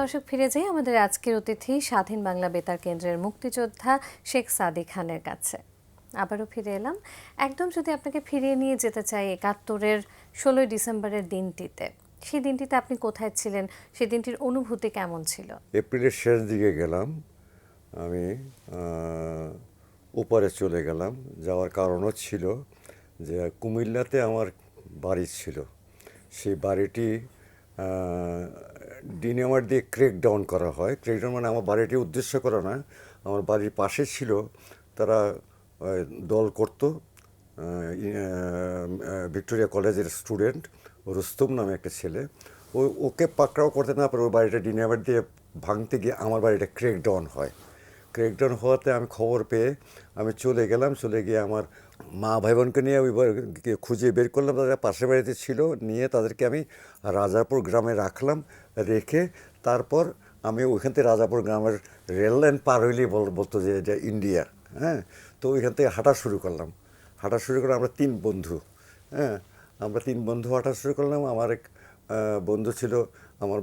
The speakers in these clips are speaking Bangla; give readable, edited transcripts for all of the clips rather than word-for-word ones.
দর্শক, ফিরে যাই আমাদের আজকের অতিথি স্বাধীন বাংলা বেতার কেন্দ্রের মুক্তিযোদ্ধা শেখ সাদিক খানের কাছে। আবারও ফিরে এলাম। একদম যদি আপনাকে ফিরিয়ে নিয়ে যেতে চাই ৭১-এর ১৬ই ডিসেম্বরের দিনটিতে, সেই দিনটিতে আপনি কোথায় ছিলেন, সেই দিনটির অনুভূতি কেমন ছিল? এপ্রিলের শেষ দিকে গেলাম আমি, ওপারে চলে গেলাম। যাওয়ার কারণও ছিল যে কুমিল্লাতে আমার বাড়ি ছিল। সেই বাড়িটি ডিনামার দিয়ে ক্রেক ডাউন করা হয়। ক্রেক ডাউন মানে আমার বাড়িটি উদ্দেশ্য করা না, আমার বাড়ির পাশে ছিল তারা দল করতো। ভিক্টোরিয়া কলেজের স্টুডেন্ট রুস্তম নামে একটা ছেলে, ওকে পাকড়াও করতে না পারে ওই বাড়িটা ডিনামার দিয়ে ভাঙতে গিয়ে আমার বাড়িটা ক্রেক ডাউন হয়। ক্রেকডাউন হওয়াতে আমি খবর পেয়ে আমি চলে গেলাম। চলে গিয়ে আমার মা ভাই বোনকে নিয়ে ওই খুঁজে বের করলাম, তাদের পাশের বাড়িতে ছিল, নিয়ে তাদেরকে আমি রাজাপুর গ্রামে রাখলাম। রেখে তারপর আমি ওইখান থেকে রাজাপুর গ্রামের রেল লাইন পার হইলেই বলতো যে এটা ইন্ডিয়া। হ্যাঁ, তো ওইখান থেকে হাঁটা শুরু করলাম। হাঁটা শুরু করে আমরা তিন বন্ধু, হ্যাঁ, আমরা তিন বন্ধু হাঁটা শুরু করলাম। আমার এক বন্ধু ছিল আমার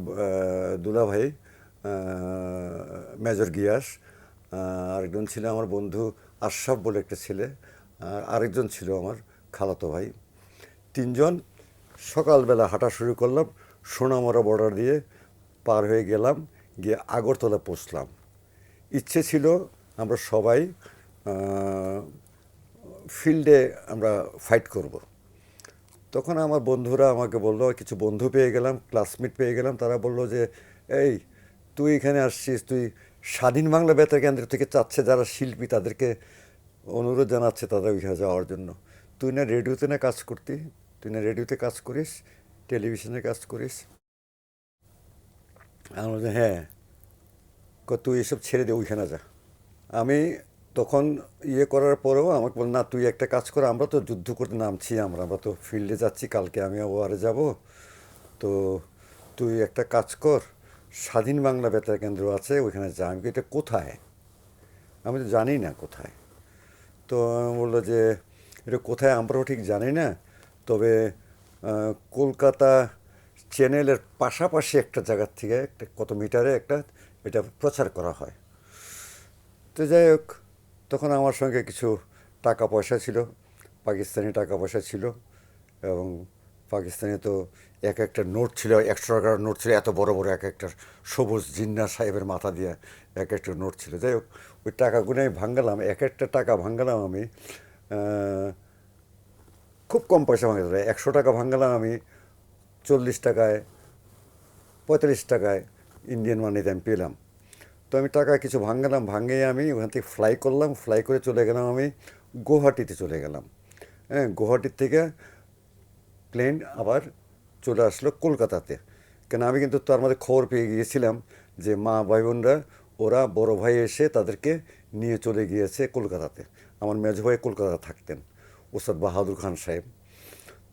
দুলাভাই মেজর গিয়াস, আরেকজন ছিল আমার বন্ধু আশরাফ বলে একটা ছেলে, আর আরেকজন ছিল আমার খালাতো ভাই। তিনজন সকালবেলা হাঁটা শুরু করলাম, সোনামরা বর্ডার দিয়ে পার হয়ে গেলাম, গিয়ে আগরতলা পৌঁছলাম। ইচ্ছে ছিল আমরা সবাই ফিল্ডে আমরা ফাইট করব। তখন আমার বন্ধুরা আমাকে বললো, কিছু বন্ধু পেয়ে গেলাম, ক্লাসমেট পেয়ে গেলাম, তারা বললো যে এই তুই এখানে আসছিস, তুই স্বাধীন বাংলা বেতার কেন্দ্র থেকে চাচ্ছে যারা শিল্পী তাদেরকে অনুরোধ জানাচ্ছে তাদের ওইখানে যাওয়ার জন্য। তুই না রেডিওতে না কাজ করতি, তুই না রেডিওতে কাজ করিস, টেলিভিশনে কাজ করিস। আমি বলছি হ্যাঁ। তুই এসব ছেড়ে দে, ওইখানে যা। আমি তখন করার পরেও আমাকে বল, না তুই একটা কাজ কর, আমরা তো যুদ্ধ করতে নামছি, আমরা আমরা তো ফিল্ডে যাচ্ছি, কালকে আমি ওয়ারে যাব, তো তুই একটা কাজ কর, স্বাধীন বাংলা বেতার কেন্দ্র আছে ওইখানে যা। আমি এটা কোথায়, আমি তো জানি না কোথায়। তো বললো যে এটা কোথায় আমরাও ঠিক জানি না, তবে কলকাতা চ্যানেলের পাশাপাশি একটা জায়গার থেকে একটা কত মিটারে একটা এটা প্রচার করা হয়। তো যাই হোক, তখন আমার সঙ্গে কিছু টাকা পয়সা ছিল, পাকিস্তানি টাকা পয়সা ছিল, এবং পাকিস্তানে তো এক একটা নোট ছিল, ১০০ টাকার নোট ছিল, এত বড় বড় এক একটা সবুজ জিন্না সাহেবের মাথা দিয়ে এক একটা নোট ছিল। যাই হোক, ওই টাকাগুলো আমি ভাঙ্গালাম, এক একটা টাকা ভাঙ্গালাম আমি খুব কম পয়সা ভাঙালাম। ১০০ টাকা ভাঙ্গালাম আমি ৪০ টাকায়, ৪৫ টাকায় ইন্ডিয়ান মানিতে আমি পেলাম। তো আমি টাকা কিছু ভাঙালাম, ভাঙিয়ে আমি ওখান থেকে ফ্লাই করলাম, ফ্লাই করে চলে গেলাম আমি গুয়াহাটিতে চলে গেলাম। হ্যাঁ, গুয়াহাটির থেকে প্লেন আবার চলে আসলো কলকাতাতে। কেন আমি কিন্তু তার মধ্যে খবর পেয়ে গিয়েছিলাম যে মা ভাই বোনরা ওরা বড় ভাই এসে তাদেরকে নিয়ে চলে গিয়েছে কলকাতাতে। আমার মেজো ভাই কলকাতা থাকতেন, ওস্তাদ বাহাদুর খান সাহেব।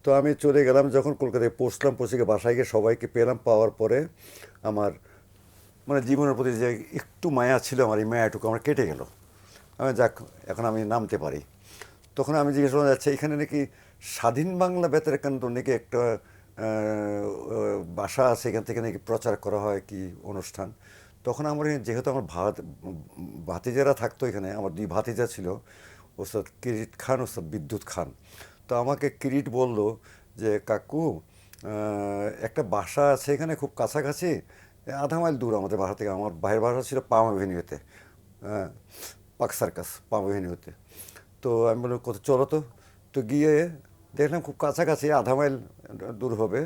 তো আমি চলে গেলাম, যখন কলকাতায় পৌঁছলাম, পৌঁছে গিয়ে বাসায় গিয়ে সবাইকে পেলাম। পাওয়ার পরে আমার মানে জীবনের প্রতি যে একটু মায়া ছিল, আমার এই মায়াটুকু আমার কেটে গেল। আমি যাক, এখন আমি নামতে পারি। তখন আমি জিজ্ঞেস করলাম, যাচ্ছে এখানে নাকি স্বাধীন বাংলা বেতার কেন্দ্র নাকি একটা বাসা আছে, এখান থেকে নাকি প্রচার করা হয় কি অনুষ্ঠান। তখন আমার যেহেতু আমার ভাতিজারা থাকতো এখানে, আমার দুই ভাতিজা ছিল, ওস্তাদ কিরিট খান, ওস্তাদ বিদ্যুৎ খান। তো আমাকে কিরিট বলল যে কাকু, একটা বাসা আছে এখানে খুব কাছাকাছি, ০.৫ মাইল দূর আমাদের বাসা থেকে। আমার ভাইয়ের বাসা ছিল পাম এভিনিউতে, হ্যাঁ, পার্ক সার্কাস পাম এভিনিউতে। তো আমি বললাম কত, চলো তো। তো গিয়ে দেখলাম খুব কাছাকাছি, ০.৫ মাইল দূর হবে,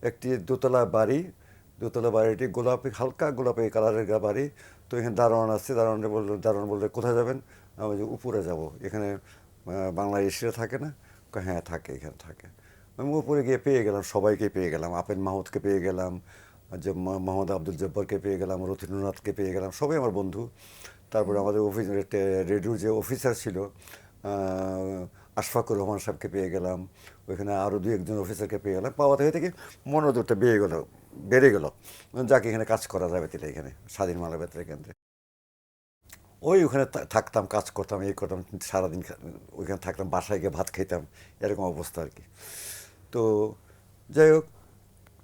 একটি দোতলা বাড়ি। দোতলা বাড়িটি গোলাপি, হালকা গোলাপি কালারের বাড়ি। তো এখানে দারোয়ান আছে, দারোয়ান বললে কোথায় যাবেন? আমি বলছি উপরে যাব, এখানে বাংলাদেশিরা থাকে না? হ্যাঁ থাকে, এখানে থাকে। আমি উপরে গিয়ে পেয়ে গেলাম, সবাইকে পেয়ে গেলাম, আপেন মাহমুদকে পেয়ে গেলাম, যে মোহাম্মদ আব্দুল জব্বারকে পেয়ে গেলাম, রথীন্দ্রনাথকে পেয়ে গেলাম, সবাই আমার বন্ধু। তারপরে আমাদের অফিস, রেডিওর যে অফিসার ছিল আশফাকুর রহমান সাহেবকে পেয়ে গেলাম, ওইখানে আরও দু একজন অফিসারকে পেয়ে গেলাম। পাওয়া থেকে মনোযোগটা বেড়ে গেল, যাকে এখানে কাজ করা যাবে তাহলে এখানে স্বাধীন বাংলা বেতার কেন্দ্রে। ওখানে থাকতাম, কাজ করতাম, এই করতাম, সারাদিন ওইখানে থাকতাম, বাসায় গিয়ে ভাত খেতাম, এরকম অবস্থা আর কি। তো যাই হোক,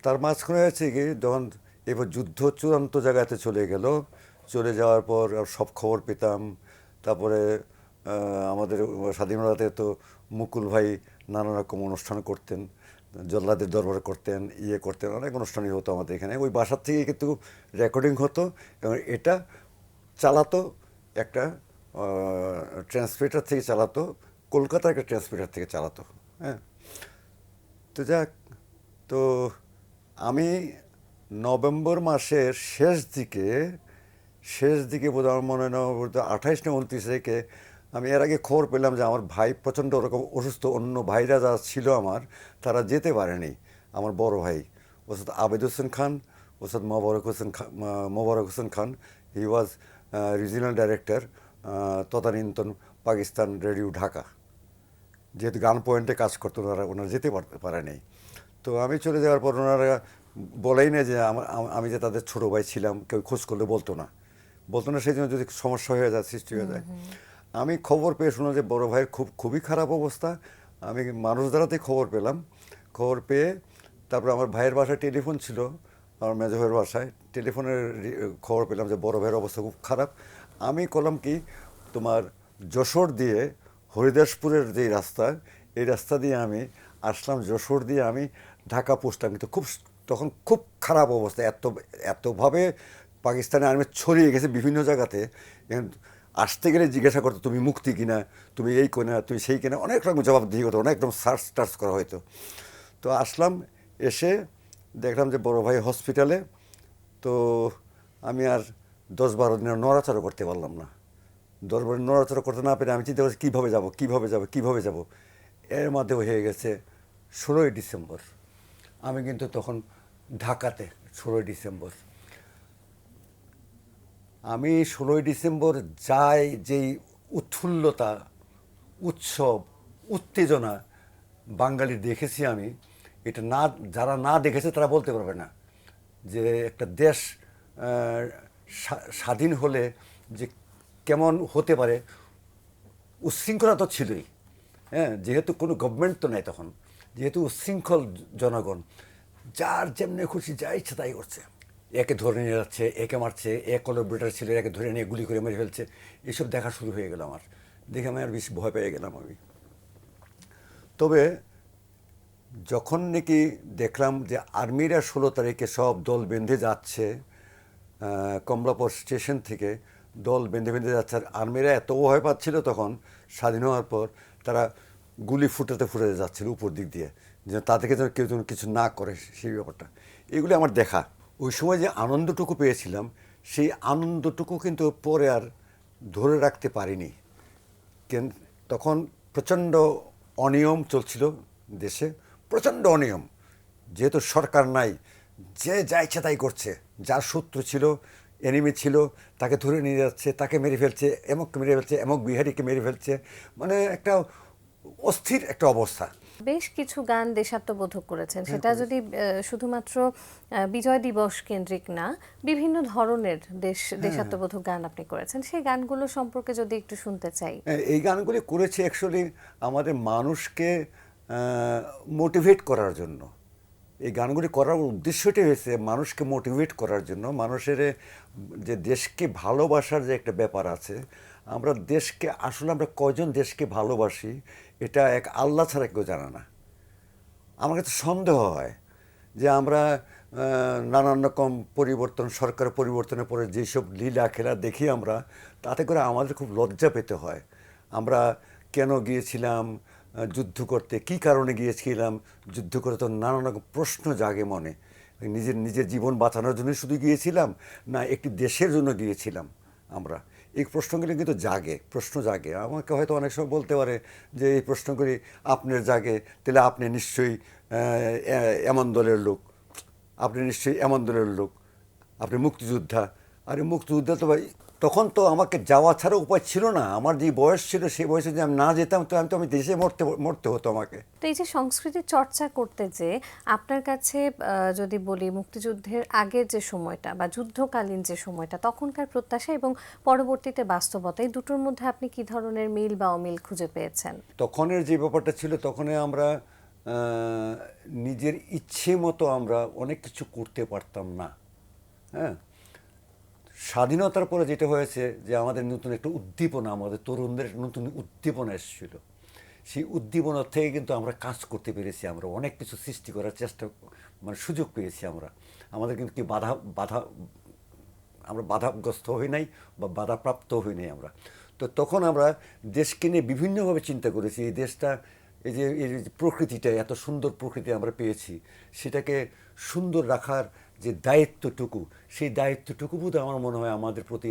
তার মাঝখানে হয়েছে কি, যখন এবার যুদ্ধ চূড়ান্ত জায়গাতে চলে গেল। চলে যাওয়ার পর সব খবর পেতাম। তারপরে আমাদের স্বাধীনতাতে তো মুকুল ভাই নানা রকম অনুষ্ঠান করতেন, জল্লাদের দরবার করতেন, করতেন, অনেক অনুষ্ঠানই হতো আমাদের এখানে। ওই বাসার থেকে কিন্তু রেকর্ডিং হতো এবং এটা চালাতো একটা ট্রান্সমিটার থেকে চালাতো, কলকাতার একটা ট্রান্সমিটার থেকে চালাতো। হ্যাঁ, তো যাক, তো আমি নভেম্বর মাসের শেষ দিকে বোধ হয় আমার মনে হয় 28 না 29 তারিখে আমি এর আগে খবর পেলাম যে আমার ভাই প্রচণ্ড ওরকম অসুস্থ। অন্য ভাইরা যারা ছিল আমার, তারা যেতে পারেনি। আমার বড় ভাই ওস্তাদ আবেদ হোসেন খান, ওস্তাদ মোবারক হোসেন খান, হি ওয়াজ রিজিনাল ডাইরেক্টর তদানীন্তন পাকিস্তান রেডিও ঢাকা। যেহেতু গান পয়েন্টে কাজ করতো, ওনারা যেতে পারেনি। তো আমি চলে যাওয়ার পর ওনারা বলেই না যে আমি যে তাদের ছোটো ভাই ছিলাম, কেউ খোঁজ করলে বলতো না, সেই জন্য যদি সমস্যা হয়ে যায়, সৃষ্টি হয়ে যায়। আমি খবর পেয়ে শুনলাম যে বড় ভাইয়ের খুবই খারাপ অবস্থা। আমি মানুষ দ্বারাতেই খবর পেলাম। খবর পেয়ে তারপর আমার ভাইয়ের বাসায় টেলিফোন ছিল, আমার মেজো ভাইয়ের বাসায় টেলিফোনের খবর পেলাম যে বড় ভাইয়ের অবস্থা খুব খারাপ। আমি করলাম কি, তোমার যশোর দিয়ে হরিদাসপুরের যে রাস্তা, এই রাস্তা দিয়ে আমি আসলাম, যশোর দিয়ে আমি ঢাকা পৌঁছলাম। কিন্তু তখন খুব খারাপ অবস্থা, এতভাবে পাকিস্তানি আর্মি ছড়িয়ে গেছে বিভিন্ন জায়গাতে। আসতে গেলে জিজ্ঞাসা করতো তুমি মুক্তি কিনা, তুমি এই কিনা, তুমি সেই কিনা, অনেক রকম জবাব দিয়ে করতো, অনেক রকম সার্চ টার্চ করা হয়তো। তো আসলাম, এসে দেখলাম যে বড় ভাই হসপিটালে। তো আমি আর 10-12 দিন নড়াচড়া করতে পারলাম না। 10 দিন নড়াচড়া করতে না পেরে আমি চিন্তা করছি কীভাবে যাব। এর মধ্যে হয়ে গেছে 16ই ডিসেম্বর। আমি কিন্তু তখন ঢাকাতে। 16ই ডিসেম্বর আমি 16ই ডিসেম্বর যাই, যেই উৎফুল্লতা, উৎসব, উত্তেজনা বাঙালির দেখেছি আমি, এটা না, যারা না দেখেছে তারা বলতে পারবে না যে একটা দেশ স্বাধীন হলে যে কেমন হতে পারে। উচ্ছৃঙ্খলা তো ছিলই, হ্যাঁ, যেহেতু কোনো গভর্নমেন্ট তো নেই তখন, যেহেতু উচ্ছৃঙ্খল জনগণ, যার যেমনি খুশি যা ইচ্ছা তাই করছে। একে ধরে নিয়ে যাচ্ছে, একে মারছে, কোলাবরেটর ছিল একে ধরে নিয়ে গুলি করে মেরে ফেলছে। এসব দেখা শুরু হয়ে গেল আমার। দেখে আমি আর বেশি ভয় পেয়ে গেলাম আমি। তবে যখন নাকি দেখলাম যে আর্মিরা 16 তারিখে সব দল বেঁধে যাচ্ছে, কমলাপুর স্টেশন থেকে দল বেঁধে যাচ্ছে, আর আর্মিরা এত ভয় পাচ্ছিল তখন স্বাধীন হওয়ার পর, তারা গুলি ফুটাতে যাচ্ছিল উপর দিক দিয়ে, যে তাদেরকে যেন কেউ যেন কিছু না করে, সেই ব্যাপারটা। এগুলি আমার দেখা। ওই সময় যে আনন্দটুকু পেয়েছিলাম, সেই আনন্দটুকু কিন্তু পরে আর ধরে রাখতে পারিনি। তখন প্রচণ্ড অনিয়ম চলছিল দেশে, প্রচণ্ড অনিয়ম। যেহেতু সরকার নাই, যে যা ইচ্ছা তাই করছে, যার শত্রু ছিল, এনিমি ছিল, তাকে ধরে নিয়ে যাচ্ছে, তাকে মেরে ফেলছে, এমককে মেরে ফেলছে, এমক বিহারিকে মেরে ফেলছে। মানে একটা অস্থির একটা অবস্থা। বেশ কিছু গান দেশাত্মবোধক করেছেন, সেটা যদি শুধুমাত্র বিজয় দিবস কেন্দ্রিক না, বিভিন্ন ধরনের দেশাত্মবোধক গান আপনি করেছেন, সেই গানগুলো সম্পর্কে যদি একটু শুনতে চাই। এই গানগুলি করেছি অ্যাকচুয়ালি আমাদের মানুষকে মোটিভেট করার জন্য। এই গানগুলি করার উদ্দেশ্যটাই হয়েছে মানুষকে মোটিভেট করার জন্য। মানুষের যে দেশকে ভালোবাসার যে একটা ব্যাপার আছে, আমরা দেশকে আসলে আমরা কয়জন দেশকে ভালোবাসি, এটা এক আল্লাহ ছাড়া কেউ জানে না। আমার কাছে সন্দেহ হয় যে আমরা নানান রকম পরিবর্তন, সরকার পরিবর্তনের পরে যেসব লীলা খেলা দেখি আমরা, তাতে করে আমাদের খুব লজ্জা পেতে হয়। আমরা কেন গিয়েছিলাম যুদ্ধ করতে, কী কারণে গিয়েছিলাম যুদ্ধ করে, তো নানান রকম প্রশ্ন জাগে মনে। নিজের জীবন বাঁচানোর জন্য শুধু গিয়েছিলাম, না একটি দেশের জন্য গিয়েছিলাম আমরা, এই প্রশ্নগুলি কিন্তু প্রশ্ন জাগে। আমাকে হয়তো অনেক সময় বলতে পারে যে এই প্রশ্নগুলি আপনার জাগে, তাহলে আপনি নিশ্চয়ই এমন দলের লোক, আপনি মুক্তিযোদ্ধা। আরে মুক্তিযোদ্ধা তো ভাই, তখন তো আমাকে যাওয়া ছাড়া উপায় ছিল না। আমার যে বয়স ছিল, সেই বয়সে যদি আমি না যেতাম তো আমি দেশে মরতে হতো আমাকে। তো এই যে সংস্কৃতি চর্চা করতে, যে আপনার কাছে যদি বলি মুক্তিযুদ্ধের আগের যে সময়টা বা যুদ্ধকালীন যে সময়টা, তখনকার প্রত্যাশা এবং পরবর্তীতে বাস্তবতা, এই দুটোর মধ্যে আপনি কি ধরনের মিল বা অমিল খুঁজে পেয়েছেন? তখনের যে ব্যাপারটা ছিল, তখন আমরা নিজের ইচ্ছে মতো আমরা অনেক কিছু করতে পারতাম না। হ্যাঁ, স্বাধীনতার পরে যেটা হয়েছে যে আমাদের নতুন একটা উদ্দীপনা, আমাদের তরুণদের নতুন উদ্দীপনা এসেছিল। সেই উদ্দীপনা থেকে কিন্তু আমরা কাজ করতে পেরেছি, আমরা অনেক কিছু সৃষ্টি করার চেষ্টা, মানে সুযোগ পেয়েছি আমরা। আমাদের কিন্তু কি বাধা বাধা আমরা বাধাগ্রস্ত হই নাই বা বাধাপ্রাপ্ত হই নাই আমরা। তো তখন আমরা দেশকে নিয়ে বিভিন্নভাবে চিন্তা করেছি। এই দেশটা, এই যে প্রকৃতিটা, এত সুন্দর প্রকৃতি আমরা পেয়েছি, সেটাকে সুন্দর রাখার যে দায়িত্বটুকু, সেই দায়িত্বটুকু বোধ আমার মনে হয় আমাদের প্রতি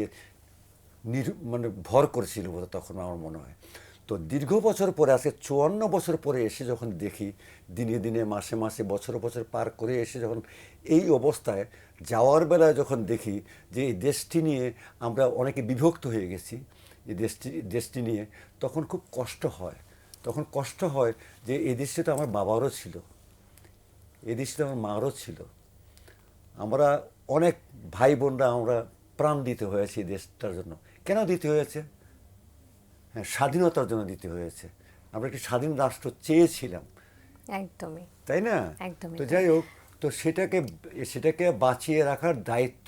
মানে ভর করেছিল বোধ তখন আমার মনে হয়। তো দীর্ঘ বছর পরে, আজকে 54 বছর পরে এসে যখন দেখি, দিনে দিনে মাসে মাসে বছর বছর পার করে এসে যখন এই অবস্থায় যাওয়ার বেলায় যখন দেখি যে এই দেশটি নিয়ে আমরা অনেকে বিভক্ত হয়ে গেছি, এই দেশটি নিয়ে, তখন খুব কষ্ট হয়। তখন কষ্ট হয় যে এই দেশটা তো আমার বাবারও ছিল, এই দেশটা আমার মারও ছিল। আমরা অনেক ভাই বোনরা আমরা প্রাণ দিতে হয়েছে এই দেশটার জন্য। কেন দিতে হয়েছে? হ্যাঁ, স্বাধীনতার জন্য দিতে হয়েছে। আমরা একটি স্বাধীন রাষ্ট্র চেয়েছিলাম, একদমই তাই না? একদমই তো তাই। যাই হোক, তো সেটাকে বাঁচিয়ে রাখার দায়িত্ব